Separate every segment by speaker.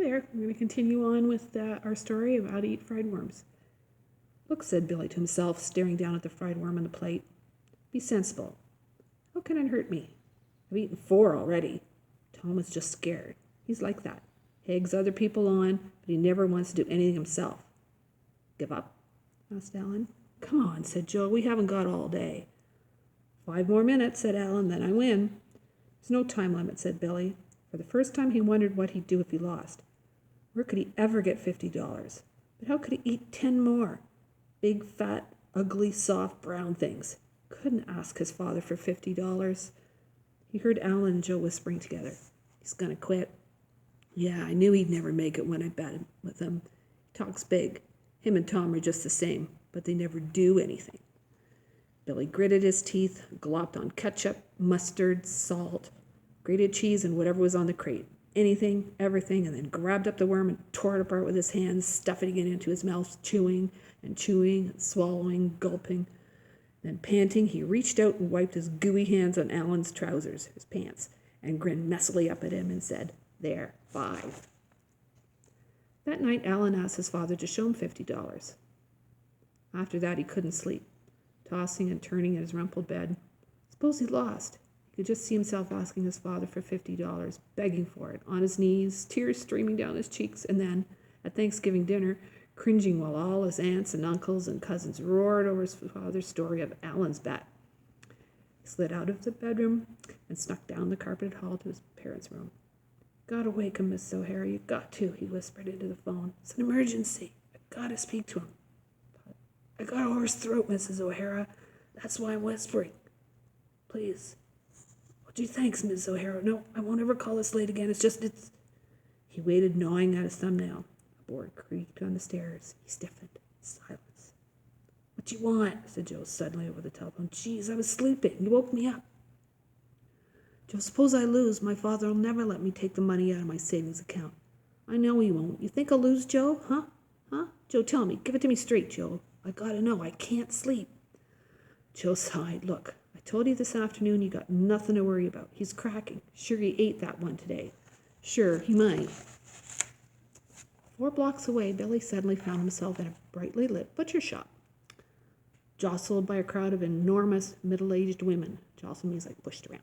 Speaker 1: there. We're going to continue on with our story of how to eat fried worms. Look, said Billy to himself, staring down at the fried worm on the plate. Be sensible. How can it hurt me? I've eaten 4 already. Tom was just scared. He's like that. He eggs other people on, but he never wants to do anything himself. Give up? Asked Alan. Come on, said Joe. We haven't got all day. 5 more minutes, said Alan, then I win. There's no time limit, said Billy. For the first time he wondered what he'd do if he lost. Where could he ever get $50? But how could he eat 10 more? Big, fat, ugly, soft, brown things. Couldn't ask his father for $50. He heard Alan and Joe whispering together. He's gonna quit. Yeah, I knew he'd never make it when I bet with him. He talks big. Him and Tom are just the same, but they never do anything. Billy gritted his teeth, glopped on ketchup, mustard, salt, grated cheese, and whatever was on the crate. Anything, everything, and then grabbed up the worm and tore it apart with his hands, stuffing it into his mouth, chewing and swallowing, gulping. Then, panting, he reached out and wiped his gooey hands on Alan's trousers, his pants, and grinned messily up at him and said, There, 5. That night, Alan asked his father to show him $50. After that, he couldn't sleep, tossing and turning in his rumpled bed. Suppose he lost. He could just see himself asking his father for $50, begging for it, on his knees, tears streaming down his cheeks, and then, at Thanksgiving dinner, cringing while all his aunts and uncles and cousins roared over his father's story of Alan's bet. He slid out of the bedroom and snuck down the carpeted hall to his parents' room. Gotta wake him, Miss O'Hara. You got to, he whispered into the phone. It's an emergency. I gotta speak to him. I got a hoarse throat, Mrs. O'Hara. That's why I'm whispering. Please. Oh, gee, thanks, Miss O'Hara. No, I won't ever call this late again. It's... He waited, gnawing at his thumbnail. A board creaked on the stairs. He stiffened. Silence. What you want? Said Joe suddenly over the telephone. Geez, I was sleeping. You woke me up. Joe, suppose I lose. My father will never let me take the money out of my savings account. I know he won't. You think I'll lose, Joe? Huh? Joe, tell me. Give it to me straight, Joe. I gotta know. I can't sleep. Joe sighed. Look, I told you this afternoon you got nothing to worry about. He's cracking. Sure, he ate that one today. Sure, he might. 4 blocks away, Billy suddenly found himself in a brightly lit butcher shop, jostled by a crowd of enormous middle-aged women. Jostled means like pushed around.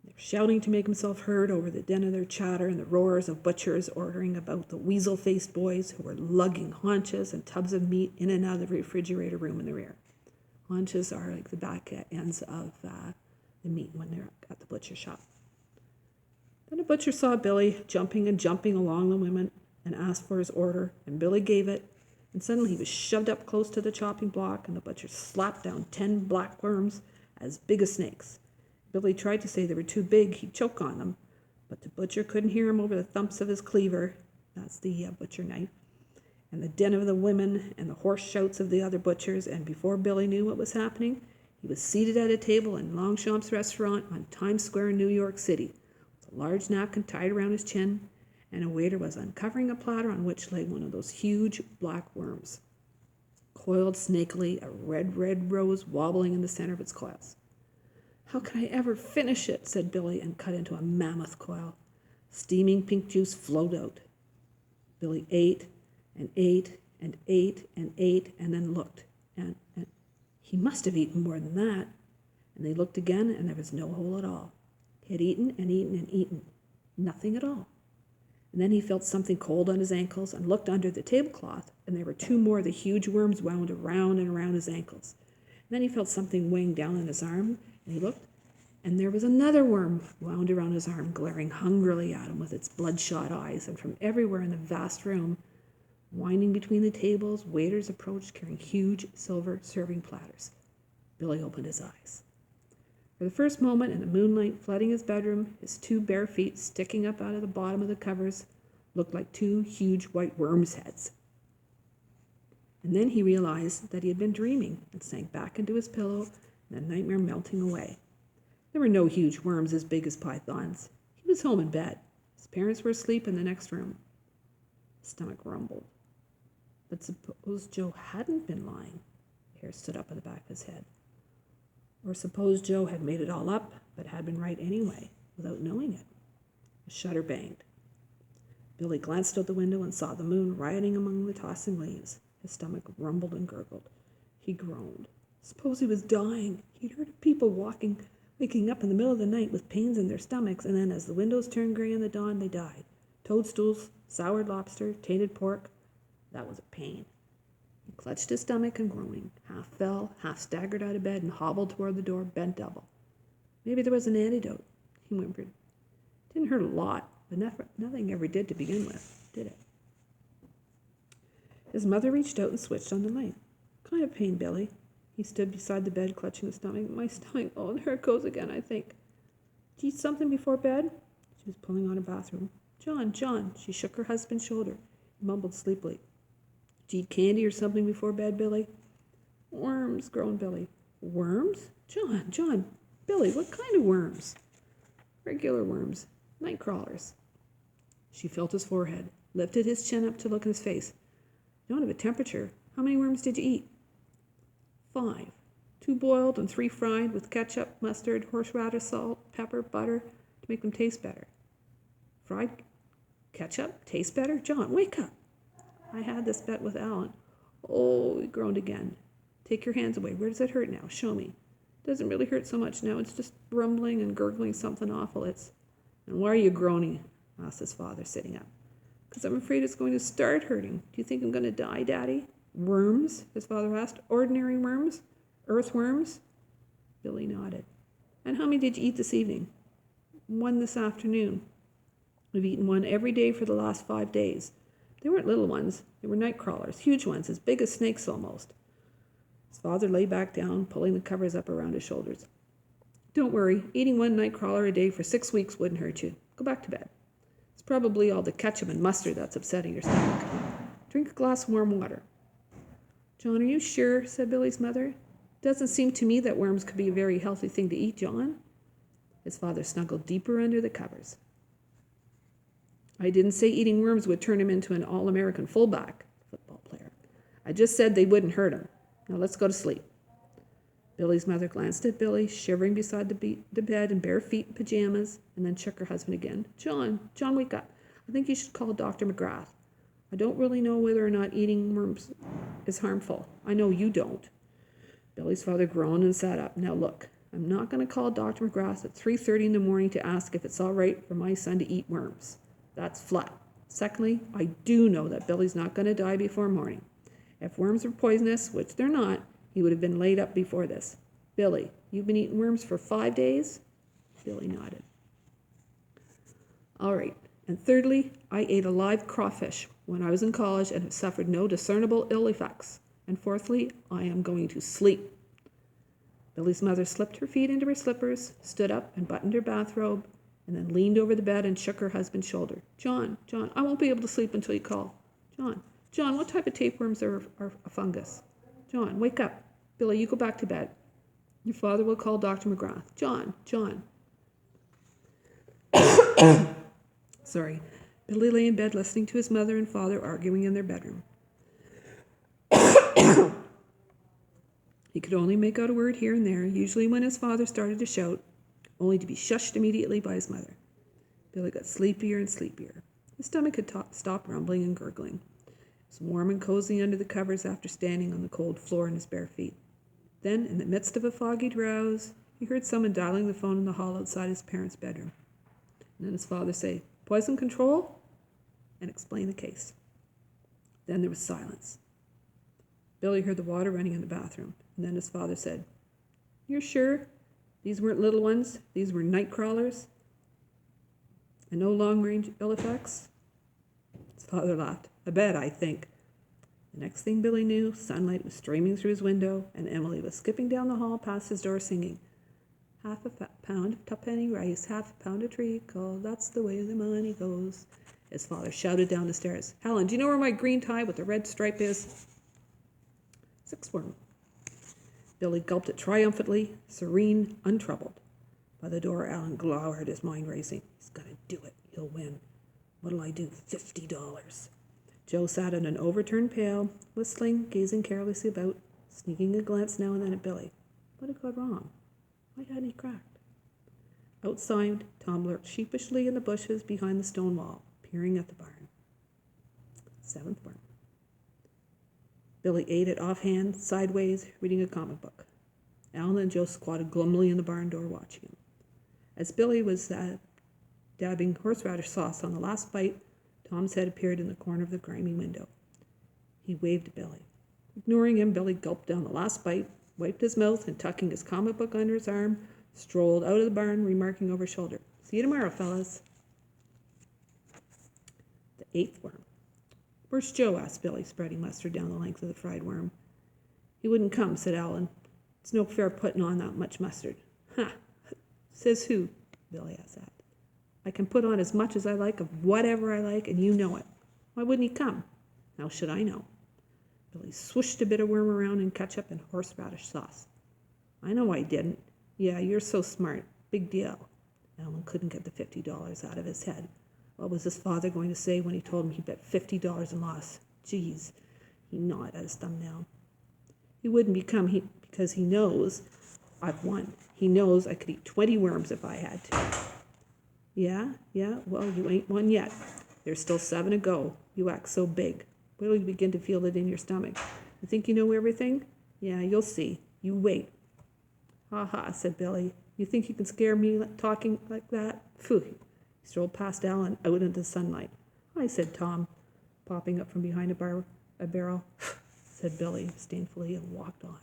Speaker 1: They were shouting to make himself heard over the din of their chatter and the roars of butchers ordering about the weasel-faced boys who were lugging haunches and tubs of meat in and out of the refrigerator room in the rear. Haunches are like the back ends of the meat when they're at the butcher shop. Then a butcher saw Billy jumping along the women and asked for his order, and Billy gave it, and suddenly he was shoved up close to the chopping block, and the butcher slapped down 10 black worms as big as snakes. Billy tried to say they were too big, he'd choke on them, but the butcher couldn't hear him over the thumps of his cleaver, that's the butcher knife, and the din of the women and the hoarse shouts of the other butchers, and before Billy knew what was happening, he was seated at a table in Longchamp's restaurant on Times Square in New York City, with a large napkin tied around his chin, and a waiter was uncovering a platter on which lay one of those huge black worms, coiled snakily, a red rose wobbling in the center of its coils. How can I ever finish it? Said Billy, and cut into a mammoth coil. Steaming pink juice flowed out. Billy ate and ate and ate and ate, and then looked, and he must have eaten more than that. And they looked again, and there was no hole at all. He had eaten and eaten and eaten. Nothing at all. And then he felt something cold on his ankles and looked under the tablecloth, and there were 2 more of the huge worms wound around and around his ankles. And then he felt something weighing down on his arm, and he looked, and there was another worm wound around his arm, glaring hungrily at him with its bloodshot eyes, and from everywhere in the vast room, winding between the tables, waiters approached carrying huge silver serving platters. Billy opened his eyes. For the first moment, in the moonlight flooding his bedroom, his 2 bare feet sticking up out of the bottom of the covers looked like 2 huge white worms' heads. And then he realized that he had been dreaming and sank back into his pillow, the nightmare melting away. There were no huge worms as big as pythons. He was home in bed. His parents were asleep in the next room. His stomach rumbled. But suppose Joe hadn't been lying? Hair stood up on the back of his head. Or suppose Joe had made it all up, but had been right anyway, without knowing it. A shutter banged. Billy glanced out the window and saw the moon rioting among the tossing leaves. His stomach rumbled and gurgled. He groaned. Suppose he was dying. He'd heard of people waking up in the middle of the night with pains in their stomachs, and then as the windows turned gray in the dawn, they died. Toadstools, soured lobster, tainted pork. That was a pain. He clutched his stomach and groaning, half fell, half staggered out of bed and hobbled toward the door, bent double. Maybe there was an antidote, he whimpered. Didn't hurt a lot, but nothing ever did to begin with, did it? His mother reached out and switched on the light. Kind of pain, Billy. He stood beside the bed, clutching his stomach. My stomach, oh, there it goes again, I think. Did you eat something before bed? She was pulling on her bathrobe. John. She shook her husband's shoulder. He mumbled sleepily. Did you eat candy or something before bed, Billy? Worms, groaned Billy. Worms? John, Billy, what kind of worms? Regular worms, night crawlers. She felt his forehead, lifted his chin up to look in his face. You don't have a temperature. How many worms did you eat? 5. 2 boiled and 3 fried with ketchup, mustard, horseradish, salt, pepper, butter to make them taste better. Fried ketchup? Taste better? John, wake up. I had this bet with Alan. Oh, he groaned again. Take your hands away. Where does it hurt now? Show me. It doesn't really hurt so much now. It's just rumbling and gurgling something awful. And why are you groaning? Asked his father, sitting up. Because I'm afraid it's going to start hurting. Do you think I'm going to die, Daddy? Worms? His father asked. Ordinary worms? Earthworms? Billy nodded. And how many did you eat this evening? 1 this afternoon. We've eaten 1 every day for the last 5 days. They weren't little ones. They were night crawlers, huge ones, as big as snakes almost. His father lay back down, pulling the covers up around his shoulders. Don't worry. Eating 1 night crawler a day for 6 weeks wouldn't hurt you. Go back to bed. It's probably all the ketchup and mustard that's upsetting your stomach. Drink a glass of warm water. John, are you sure? Said Billy's mother. Doesn't seem to me that worms could be a very healthy thing to eat, John. His father snuggled deeper under the covers. I didn't say eating worms would turn him into an all-American fullback football player. I just said they wouldn't hurt him. Now let's go to sleep. Billy's mother glanced at Billy, shivering beside the bed in bare feet and pajamas, and then shook her husband again. John, wake up. I think you should call Dr. McGrath. I don't really know whether or not eating worms is harmful. I know you don't. Billy's father groaned and sat up. Now look, I'm not going to call Dr. McGrath at 3:30 in the morning to ask if it's all right for my son to eat worms. That's flat. Secondly, I do know that Billy's not going to die before morning. If worms were poisonous, which they're not, he would have been laid up before this. Billy, you've been eating worms for 5 days? Billy nodded. All right. And thirdly, I ate a live crawfish when I was in college and have suffered no discernible ill effects. And fourthly, I am going to sleep. Billy's mother slipped her feet into her slippers, stood up and buttoned her bathrobe, and then leaned over the bed and shook her husband's shoulder. John, I won't be able to sleep until you call. John, what type of tapeworms are a fungus? John, wake up. Billy, you go back to bed. Your father will call Dr. McGrath. John. Sorry. Billy lay in bed listening to his mother and father arguing in their bedroom. He could only make out a word here and there, usually when his father started to shout, only to be shushed immediately by his mother. Billy got sleepier and sleepier. His stomach had stopped rumbling and gurgling. It was warm and cozy under the covers after standing on the cold floor in his bare feet. Then, in the midst of a foggy drowse, he heard someone dialing the phone in the hall outside his parents' bedroom. And then his father say, "Poison control?" and explain the case. Then there was silence. Billy heard the water running in the bathroom, and then his father said, "You're sure? These weren't little ones? These were night crawlers? And no long-range ill effects?" His father laughed. "I bet, I think." The next thing Billy knew, sunlight was streaming through his window, and Emily was skipping down the hall past his door singing, "Half a pound of tuppenny rice, half a pound of treacle, that's the way the money goes." His father shouted down the stairs, "Helen, do you know where my green tie with the red stripe is?" "Sixth form." Billy gulped it triumphantly, serene, untroubled. By the door, Alan glowered, his mind racing. "He's going to do it. He'll win. What'll I do? $50. Joe sat in an overturned pail, whistling, gazing carelessly about, sneaking a glance now and then at Billy. What had gone wrong? Why hadn't he cracked? Outside, Tom lurked sheepishly in the bushes behind the stone wall, peering at the barn. Seventh worm. Billy ate it offhand, sideways, reading a comic book. Alan and Joe squatted glumly in the barn door watching him. As Billy was dabbing horseradish sauce on the last bite, Tom's head appeared in the corner of the grimy window. He waved to Billy. Ignoring him, Billy gulped down the last bite, wiped his mouth, and tucking his comic book under his arm, strolled out of the barn, remarking over his shoulder, "See you tomorrow, fellas." The eighth worm. "Where's Joe?" asked Billy, spreading mustard down the length of the fried worm. "He wouldn't come," said Alan. "It's no fair putting on that much mustard." "Ha! Says who?" Billy asked that. "I can put on as much as I like of whatever I like, and you know it. Why wouldn't he come?" "How should I know?" Billy swooshed a bit of worm around in ketchup and horseradish sauce. "I know I didn't. Yeah, you're so smart. Big deal." Alan couldn't get the $50 out of his head. What was his father going to say when he told him he bet $50 and lost? Geez, he gnawed at his thumbnail. "He wouldn't because he knows I've won. He knows I could eat 20 worms if I had to." Yeah, well, you ain't won yet. There's still 7 to go. You act so big. Wait till you begin to feel it in your stomach. You think you know everything? Yeah, you'll see. You wait. "Ha ha," said Billy. "You think you can scare me talking like that?" Phew. He strolled past Alan out into the sunlight. "Hi," said Tom, popping up from behind a barrel. "Said Billy disdainfully and walked on.